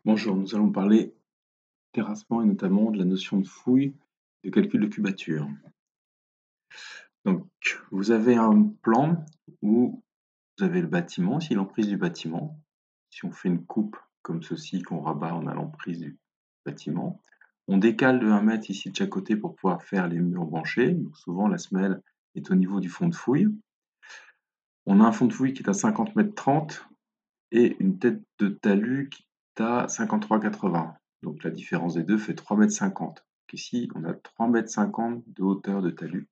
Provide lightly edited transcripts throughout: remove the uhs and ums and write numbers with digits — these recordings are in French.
Bonjour, nous allons parler terrassement et notamment de la notion de fouille de calcul de cubature. Donc, vous avez un plan où vous avez le bâtiment, ici l'emprise du bâtiment. Si on fait une coupe comme ceci, qu'on rabat, on a l'emprise du bâtiment. On décale de 1 mètre ici de chaque côté pour pouvoir faire les murs branchés. Donc souvent la semelle est au niveau du fond de fouille. On a un fond de fouille qui est à 50 mètres 30 et une tête de talus qui est à 53,80. Donc la différence des deux fait 3,50 mètres. Ici, on a 3,50 mètres de hauteur de talus,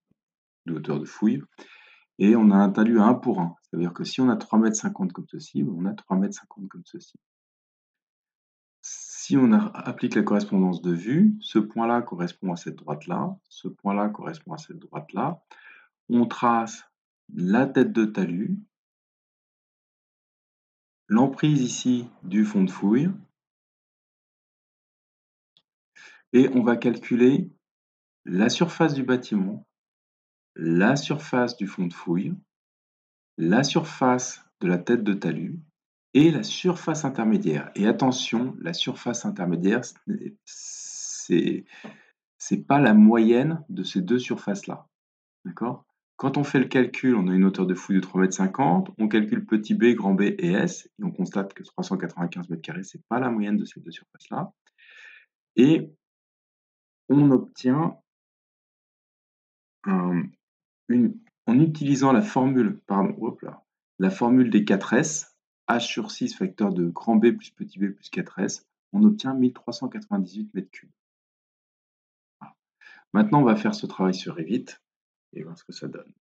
de hauteur de fouille, et on a un talus à 1 pour 1. C'est-à-dire que si on a 3,50 mètres comme ceci, on a 3,50 mètres comme ceci. Si on applique la correspondance de vue, ce point-là correspond à cette droite-là, ce point-là correspond à cette droite-là. On trace la tête de talus, l'emprise ici du fond de fouille, et on va calculer la surface du bâtiment, la surface du fond de fouille, la surface de la tête de talus et la surface intermédiaire. Et attention, la surface intermédiaire, c'est pas la moyenne de ces deux surfaces-là. D'accord? Quand on fait le calcul, on a une hauteur de fouille de 3,50 m, on calcule petit b, grand B et S, et on constate que 395 m², c'est pas la moyenne de ces deux surfaces-là. Et on obtient en utilisant la formule, la formule des 4S, H sur 6 facteur de grand B plus petit b plus 4S, on obtient 1398 m3. Voilà. Maintenant, on va faire ce travail sur Revit et voir ce que ça donne.